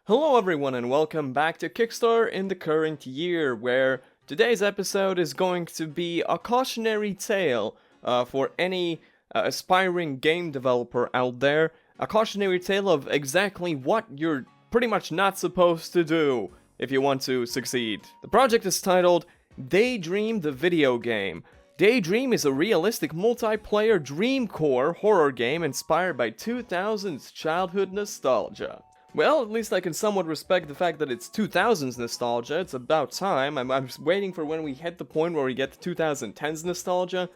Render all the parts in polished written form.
Hello everyone and welcome back to Kickstarter in the current year, where today's episode is going to be a cautionary tale for any aspiring game developer out there. A cautionary tale of exactly what you're pretty much not supposed to do if you want to succeed. The project is titled Daydream the Video Game. Daydream is a realistic multiplayer dreamcore horror game inspired by 2000s childhood nostalgia. Well, at least I can somewhat respect the fact that it's 2000s nostalgia. It's about time. I'm just waiting for when we hit the point where we get to 2010s nostalgia.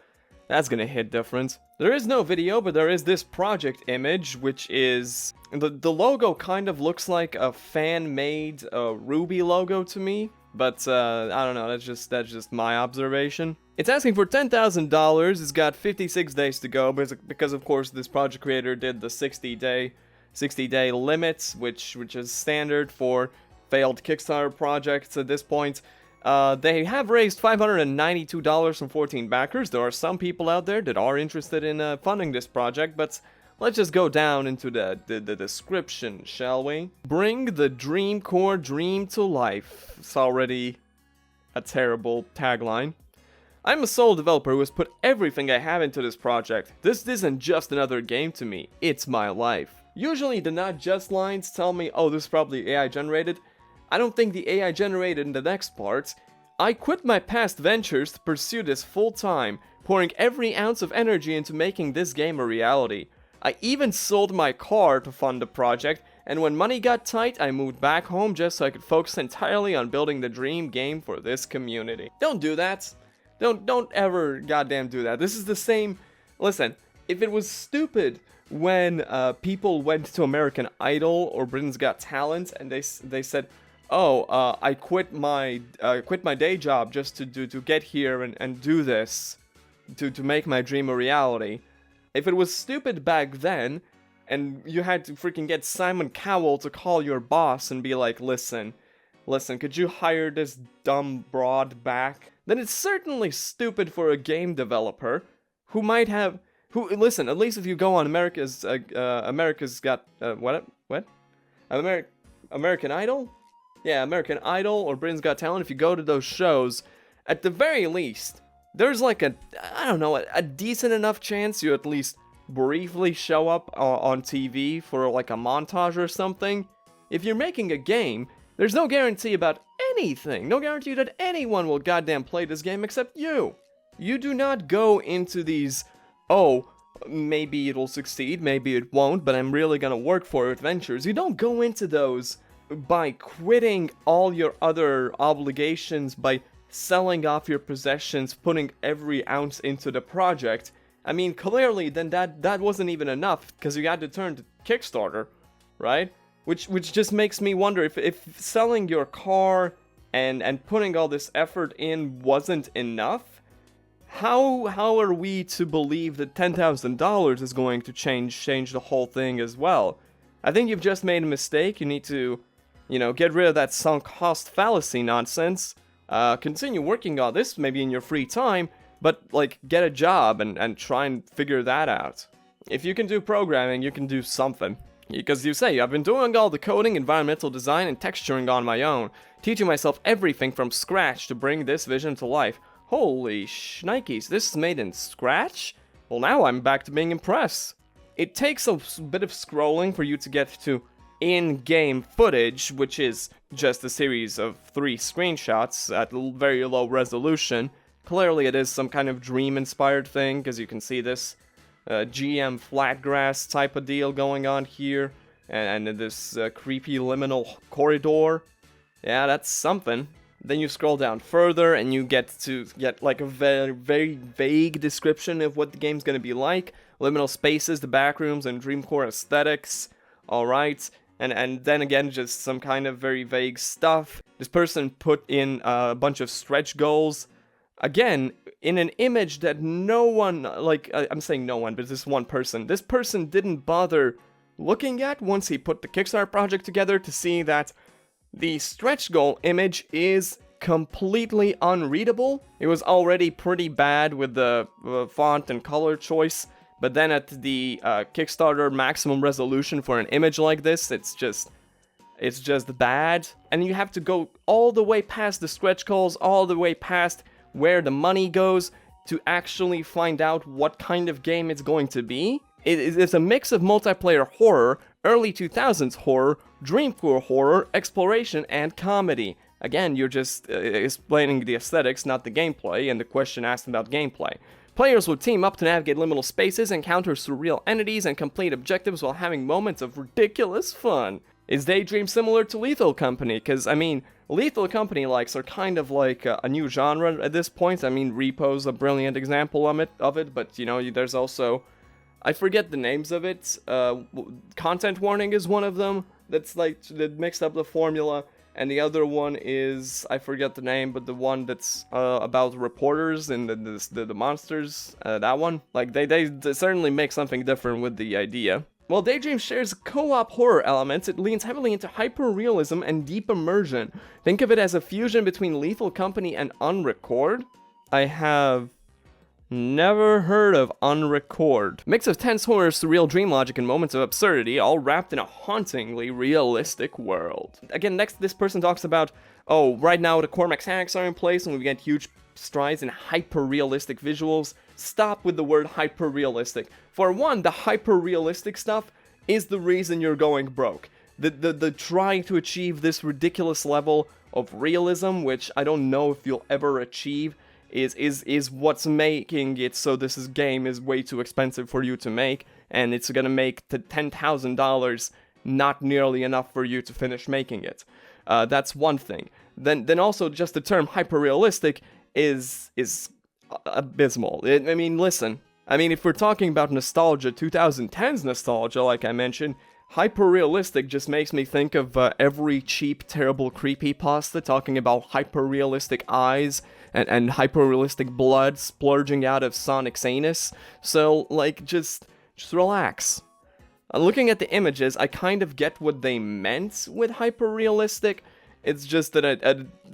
That's gonna hit different. There is no video, but there is this project image, which is... The logo kind of looks like a fan-made Ruby logo to me. But, I don't know, that's just my observation. It's asking for $10,000, it's got 56 days to go, because of course this project creator did the 60-day limits, which is standard for failed Kickstarter projects at this point. They have raised $592 from 14 backers. There are some people out there that are interested in funding this project, but let's just go down into the description, shall we? Bring the Dreamcore dream to life. It's already a terrible tagline. I'm a sole developer who has put everything I have into this project. This isn't just another game to me, it's my life. Usually the not just lines tell me, oh, this is probably AI generated. I don't think the AI generated in the next part. I quit my past ventures to pursue this full time, pouring every ounce of energy into making this game a reality. I even sold my car to fund the project, and when money got tight, I moved back home just so I could focus entirely on building the dream game for this community. Don't do that. Don't ever goddamn do that. This is the same... Listen, if it was stupid when people went to American Idol or Britain's Got Talent and they said, oh, I quit my day job just to get here and do this, to make my dream a reality. If it was stupid back then, and you had to freaking get Simon Cowell to call your boss and be like, listen, could you hire this dumb broad back? Then it's certainly stupid for a game developer who might have... listen, at least if you go on America's Got... American Idol? Yeah, American Idol or Britain's Got Talent, if you go to those shows, at the very least, there's like a decent enough chance you at least briefly show up on TV for like a montage or something. If you're making a game, there's no guarantee about anything. No guarantee that anyone will goddamn play this game except you. You do not go into these, oh, maybe it'll succeed, maybe it won't, but I'm really gonna work for it ventures. You don't go into those by quitting all your other obligations, by selling off your possessions, putting every ounce into the project. I mean, clearly then that wasn't even enough, because you had to turn to Kickstarter, right? Which just makes me wonder if selling your car and putting all this effort in wasn't enough, how are we to believe that $10,000 is going to change the whole thing as well? I think you've just made a mistake. You need to, get rid of that sunk cost fallacy nonsense. Continue working on this maybe in your free time, but like get a job and try and figure that out. If you can do programming, you can do something. Because you say, I've been doing all the coding, environmental design, and texturing on my own, teaching myself everything from scratch to bring this vision to life. Holy shnikes, this is made in Scratch? Well, now I'm back to being impressed. It takes a bit of scrolling for you to get to in-game footage, which is just a series of 3 screenshots at very low resolution. Clearly it is some kind of dream-inspired thing, because you can see this GM Flatgrass type of deal going on here, and this creepy liminal corridor. Yeah, that's something. Then you scroll down further, and you get like a very, very vague description of what the game's gonna be like. Liminal spaces, the backrooms, and dreamcore aesthetics. Alright, and then again, just some kind of very vague stuff. This person put in a bunch of stretch goals. Again, in an image that no one, I'm saying no one, but this one person. This person didn't bother looking at once he put the Kickstarter project together to see that the stretch goal image is completely unreadable. It was already pretty bad with the font and color choice, but then at the Kickstarter maximum resolution for an image like this, it's just... It's just bad, and you have to go all the way past the stretch goals, all the way past where the money goes to actually find out what kind of game it's going to be. It's a mix of multiplayer horror, early 2000s horror, dreamcore horror, exploration, and comedy. Again, you're just explaining the aesthetics, not the gameplay, and the question asked about gameplay. Players will team up to navigate liminal spaces, encounter surreal entities, and complete objectives while having moments of ridiculous fun. Is Daydream similar to Lethal Company? Because, I mean, Lethal Company likes are kind of like a new genre at this point. I mean, Repo's a brilliant example of it, but, you know, there's also... I forget the names of it. Content Warning is one of them. That's like, that mixed up the formula. And the other one is, I forget the name, but the one that's about reporters and the monsters, that one. Like, they certainly make something different with the idea. While Daydream shares co-op horror elements, it leans heavily into hyper-realism and deep immersion. Think of it as a fusion between Lethal Company and Unrecord. I have never heard of Unrecord. Mix of tense horror, surreal dream logic, and moments of absurdity, all wrapped in a hauntingly realistic world. Again, next, this person talks about, oh, right now the core mechanics are in place and we get huge strides in hyper-realistic visuals. Stop with the word hyper-realistic. For one, the hyper-realistic stuff is the reason you're going broke. The trying to achieve this ridiculous level of realism, which I don't know if you'll ever achieve, is what's making it so this game is way too expensive for you to make, and it's gonna make the $10,000 not nearly enough for you to finish making it. That's one thing. Then also just the term hyper-realistic is abysmal. I mean, listen. I mean, if we're talking about nostalgia, 2010's nostalgia, like I mentioned, hyper-realistic just makes me think of every cheap, terrible creepypasta talking about hyper-realistic eyes and hyper-realistic blood splurging out of Sonic's anus. So, like, just relax. Looking at the images, I kind of get what they meant with hyper-realistic. It's just that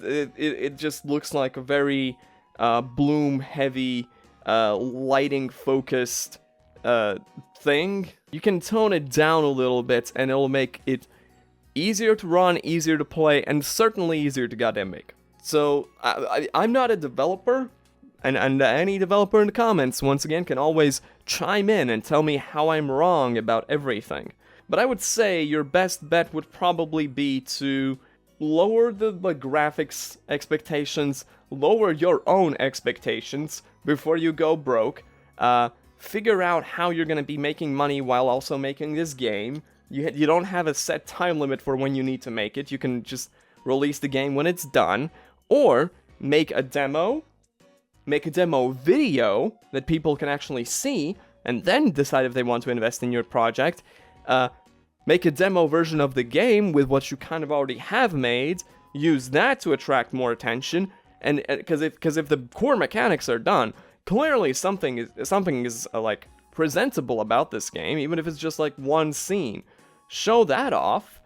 it just looks like a very bloom-heavy, lighting-focused thing. You can tone it down a little bit, and it'll make it easier to run, easier to play, and certainly easier to goddamn make. So, I'm not a developer, and any developer in the comments, once again, can always chime in and tell me how I'm wrong about everything. But I would say your best bet would probably be to lower the graphics expectations, lower your own expectations before you go broke, figure out how you're going to be making money while also making this game. You don't have a set time limit for when you need to make it. You can just release the game when it's done, or make a demo video that people can actually see, and then decide if they want to invest in your project. Make a demo version of the game with what you kind of already have made, use that to attract more attention, and because if the core mechanics are done, clearly something is like presentable about this game, even if it's just like one scene. Show that off,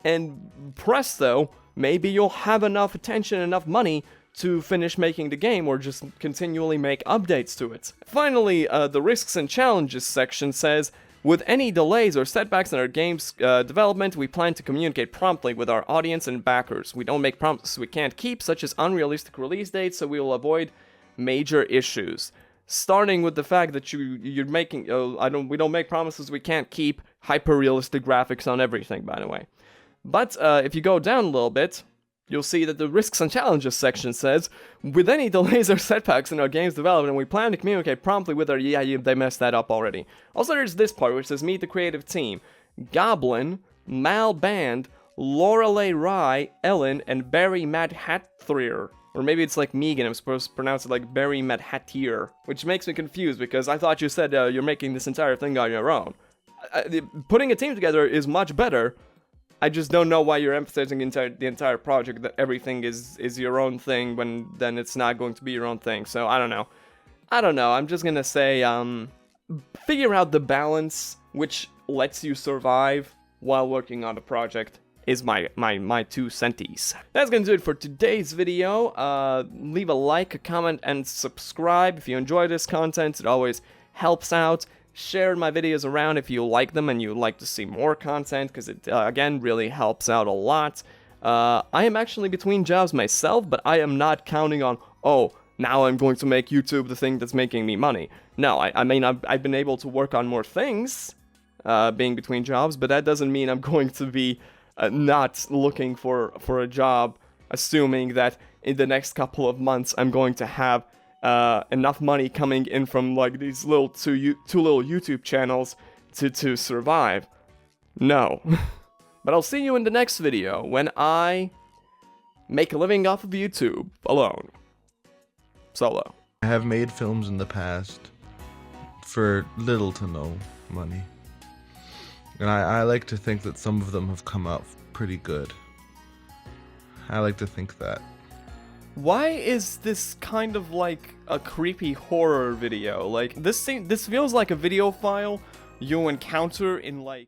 and presto, maybe you'll have enough attention, enough money to finish making the game, or just continually make updates to it. Finally, the risks and challenges section says, with any delays or setbacks in our game's development, we plan to communicate promptly with our audience and backers. We don't make promises we can't keep, such as unrealistic release dates, so we will avoid major issues. Starting with the fact that you're making, we don't make promises we can't keep, hyper-realistic graphics on everything, by the way. But if you go down a little bit, you'll see that the risks and challenges section says, with any delays or setbacks in our game's development, we plan to communicate promptly with our... Yeah, they messed that up already. Also, there's this part which says, meet the creative team. Goblin, Mal Band, Lorelei Rye, Ellen, and Barry Madhathier. Or maybe it's like Megan, I'm supposed to pronounce it like Barry Madhathier. Which makes me confused, because I thought you said you're making this entire thing on your own. Putting a team together is much better. I just don't know why you're emphasizing the entire project, that everything is your own thing, when then it's not going to be your own thing. So, I don't know. I'm just gonna say, figure out the balance which lets you survive while working on the project is my 2 centis. That's gonna do it for today's video. Leave a like, a comment, and subscribe if you enjoy this content. It always helps out. share my videos around if you like them and you like to see more content, because it, again, really helps out a lot. I am actually between jobs myself, but I am not counting on, oh, now I'm going to make YouTube the thing that's making me money. No, I mean, I've been able to work on more things, being between jobs, but that doesn't mean I'm going to be not looking for a job, assuming that in the next couple of months I'm going to have enough money coming in from like these little two little YouTube channels to survive. No. But I'll see you in the next video when I make a living off of YouTube alone. Solo. I have made films in the past for little to no money. And I like to think that some of them have come out pretty good. I like to think that. Why is this kind of like a creepy horror video? Like, this feels like a video file you encounter in like...